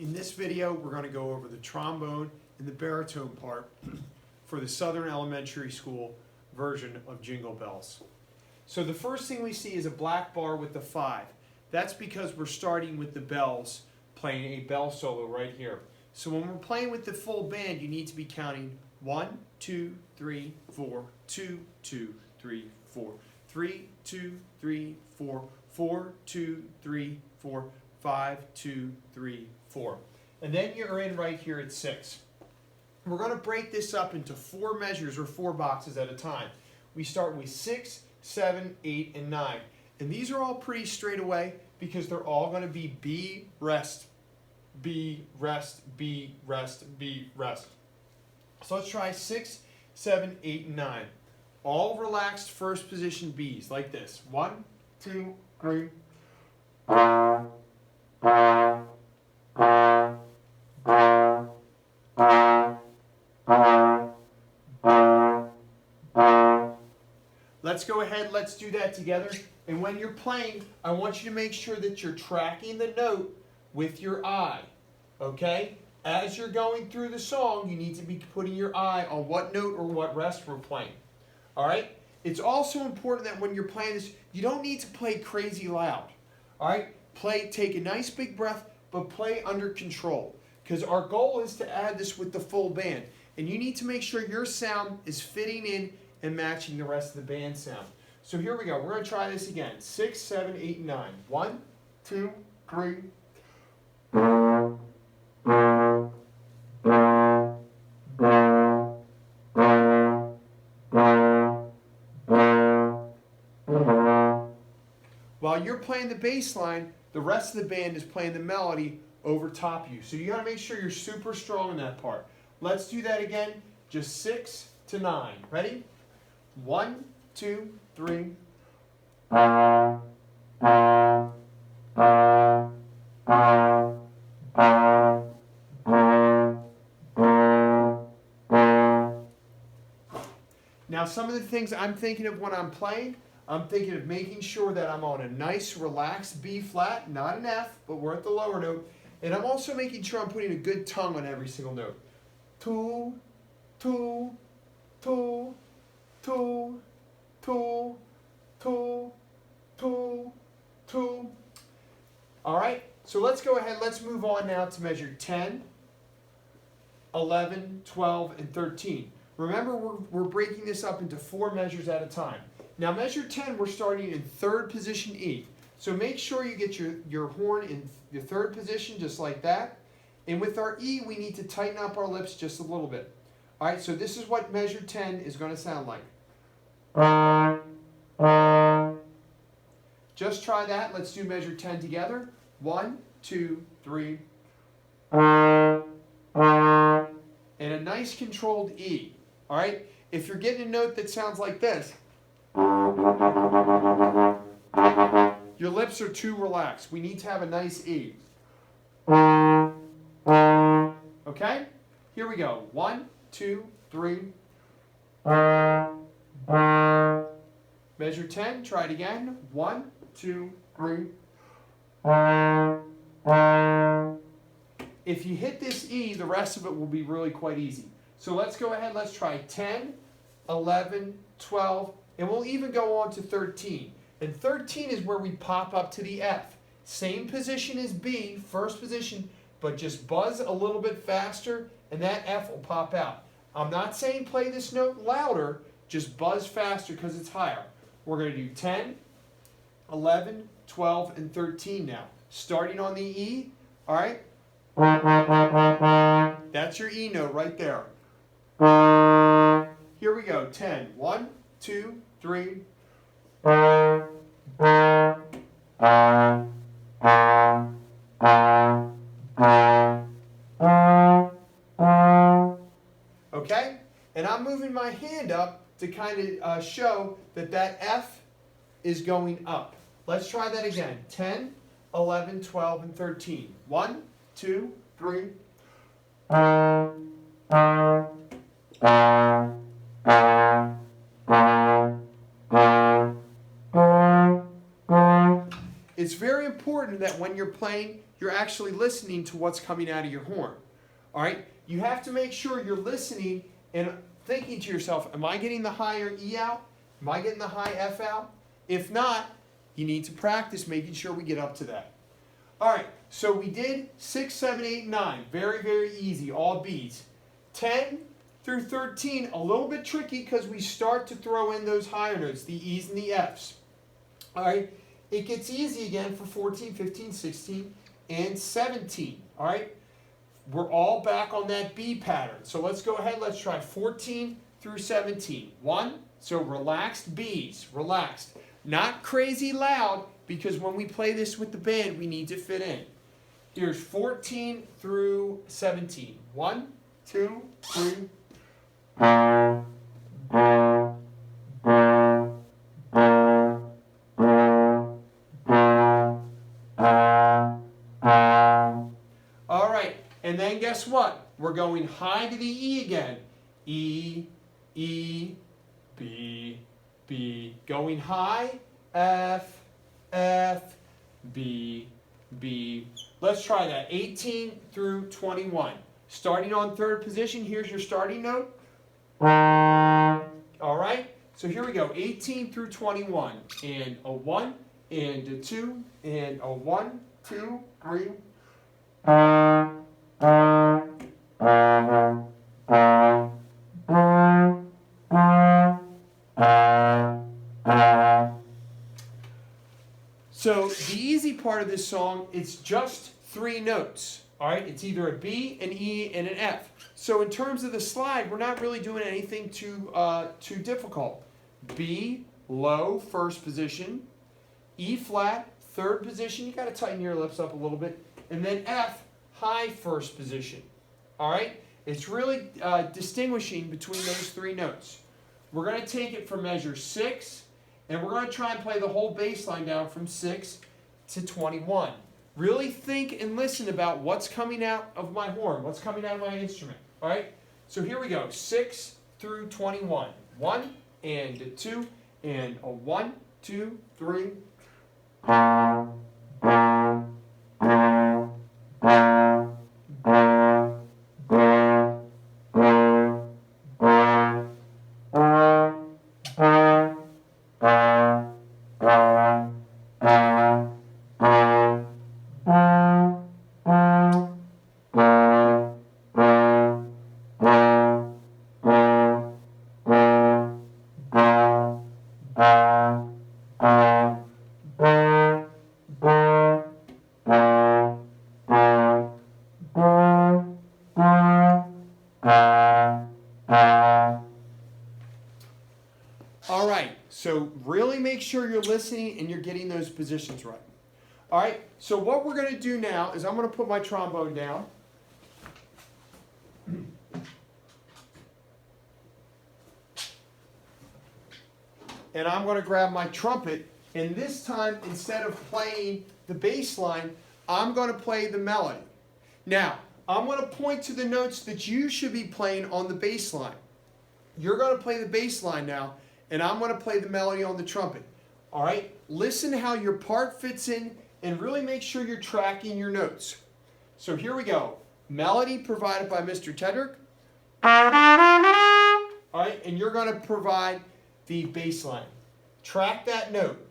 In this video, we're going to go over the trombone and the baritone part for the Southern Elementary School version of Jingle Bells. So the first thing we see is a black bar with the 5. That's because we're starting with the bells, playing a bell solo right here. So when we're playing with the full band, you need to be counting 1, 2, 3, 4, 2, 2, 3, 4, 3, 2, 3, 4, 4, 2, 3, 4, 5, 2, 3, 4. And then you're in right here at 6. We're going to break this up into 4 measures or 4 boxes at a time. We start with 6, 7, 8, and 9. And these are all pretty straight away because they're all going to be B, rest, B, rest, B, rest, B, rest. So let's try 6, 7, 8, and 9. All relaxed first position Bs like this. 1, 2, 3. Let's go ahead, let's do that together. And when you're playing, I want you to make sure that you're tracking the note with your eye, okay? As you're going through the song, you need to be putting your eye on what note or what rest we're playing, all right? It's also important that when you're playing this, you don't need to play crazy loud, all right? Take a nice big breath, but play under control, because our goal is to add this with the full band. And you need to make sure your sound is fitting in and matching the rest of the band sound. So here we go. We're going to try this again. 6, 7, 8, and 9. 1, 2, 3. While you're playing the bass line, the rest of the band is playing the melody over top you. So you got to make sure you're super strong in that part. Let's do that again. Just 6 to 9. Ready? 1, 2, 3. Now, some of the things I'm thinking of when I'm playing, I'm thinking of making sure that I'm on a nice, relaxed B flat, not an F, but we're at the lower note. And I'm also making sure I'm putting a good tongue on every single note. 2, 2, 2, 2, 2, 2, 2, 2. All right, so let's go ahead. Let's move on now to measure 10, 11, 12, and 13. Remember, we're breaking this up into 4 measures at a time. Now, measure 10, we're starting in 3rd position E. So make sure you get your horn in the 3rd position, just like that. And with our E, we need to tighten up our lips just a little bit. All right, so this is what measure 10 is going to sound like. Just try that. Let's do measure 10 together. 1, 2, 3. And a nice controlled E. All right? If you're getting a note that sounds like this, your lips are too relaxed. We need to have a nice E. Okay? Here we go. 1, 2, 3. Measure 10. Try it again. 1, 2, 3. If you hit this E, the rest of it will be really quite easy. So let's go ahead. Let's try 10, 11, 12, and we'll even go on to 13. And 13 is where we pop up to the F. Same position as B, first position, but just buzz a little bit faster, and that F will pop out. I'm not saying play this note louder, just buzz faster because it's higher. We're going to do 10, 11, 12, and 13 now. Starting on the E, all right? That's your E note right there. Here we go, 10. 1, 2, 3. Okay? And I'm moving my hand up to kind of show that that F is going up. Let's try that again. 10, 11, 12, and 13. 1, 2, 3. it's very important that when you're playing, you're actually listening to what's coming out of your horn. All right? You have to make sure you're listening and thinking to yourself, am I getting the higher E out? Am I getting the high F out? If not, you need to practice making sure we get up to that. All right, so we did 6, 7, 8, 9. Very, very easy, all B's. 10 through 13, a little bit tricky because we start to throw in those higher notes, the E's and the F's. All right, it gets easy again for 14, 15, 16, and 17. All right, we're all back on that B pattern. So let's go ahead, let's try 14 through 17. 1, so relaxed B's, relaxed. Not crazy loud, because when we play this with the band, we need to fit in. Here's 14 through 17. 1, 2, 3. All right, and then guess what? We're going high to the E again. E, E, B, B. Going high, F, F, B, B. Let's try that. 18 through 21. Starting on third position, here's your starting note. All right, so here we go. 18 through 21. And a 1, and a 2, and a 1, 2, 3. So the easy part of this song, it's just 3 notes. All right, it's either a B, an E, and an F. So in terms of the slide, we're not really doing anything too difficult. B, low, first position. E flat, third position. You got to tighten your lips up a little bit. And then F, high, first position. All right, it's really distinguishing between those 3 notes. We're going to take it from measure 6, and we're going to try and play the whole bass line down from 6 to 21. Really think and listen about what's coming out of my horn, what's coming out of my instrument. All right? So here we go. 6 through 21. 1 and a 2 and a 1, 2, 3. All right, so really make sure you're listening and you're getting those positions right. All right, so what we're going to do now is I'm going to put my trombone down. And I'm going to grab my trumpet, and this time, instead of playing the bass line, I'm going to play the melody. Now, I'm going to point to the notes that you should be playing on the bass line. You're going to play the bass line now, and I'm going to play the melody on the trumpet. All right? Listen how your part fits in, and really make sure you're tracking your notes. So here we go. Melody provided by Mr. Tedrick. All right, and you're going to provide the bass line. Track that note.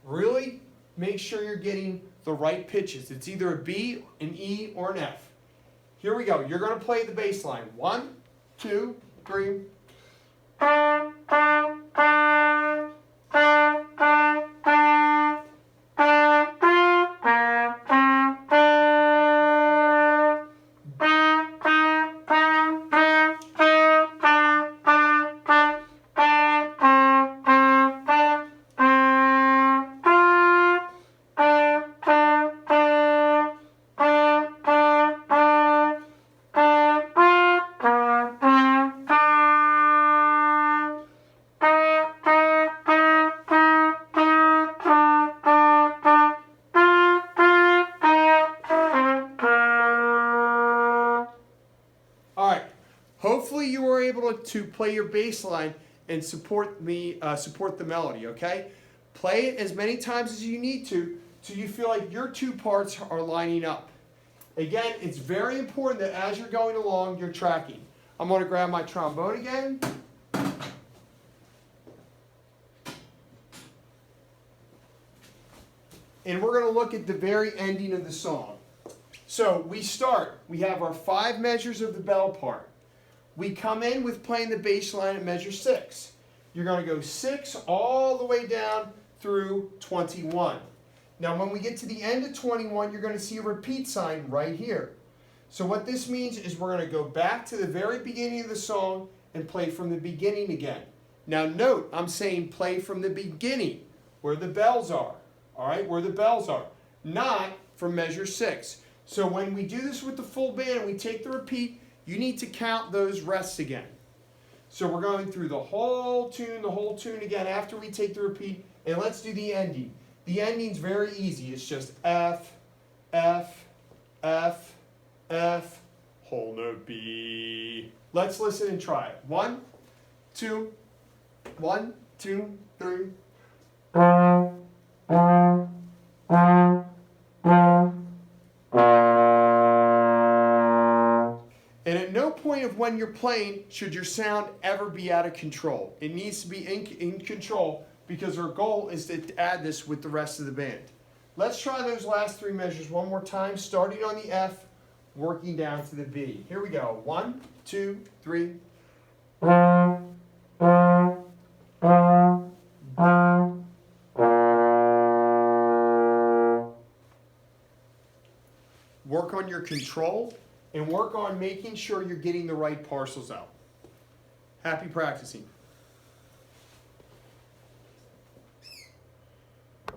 Really make sure you're getting the right pitches. It's either a B, an E, or an F. Here we go. You're going to play the bass line. 1, 2, 3. Hopefully you were able to play your bass line and support the melody, okay? Play it as many times as you need to so you feel like your two parts are lining up. Again, it's very important that as you're going along, you're tracking. I'm going to grab my trombone again. And we're going to look at the very ending of the song. So we start. We have our 5 measures of the bell part. We come in with playing the bass line at measure 6. You're going to go 6 all the way down through 21. Now when we get to the end of 21, you're going to see a repeat sign right here. So what this means is we're going to go back to the very beginning of the song and play from the beginning again. Now note, I'm saying play from the beginning, where the bells are. All right, where the bells are, not from measure 6. So when we do this with the full band and we take the repeat, you need to count those rests again. So we're going through the whole tune again after we take the repeat, and let's do the ending. The ending's very easy. It's just F, F, F, F, whole note B. Let's listen and try it. 1, 2, 1, 2, 3. And at no point of when you're playing should your sound ever be out of control. It needs to be in control because our goal is to add this with the rest of the band. Let's try those last 3 measures one more time, starting on the F, working down to the B. Here we go. 1, 2, 3. Work on your control and work on making sure you're getting the right parcels out. Happy practicing.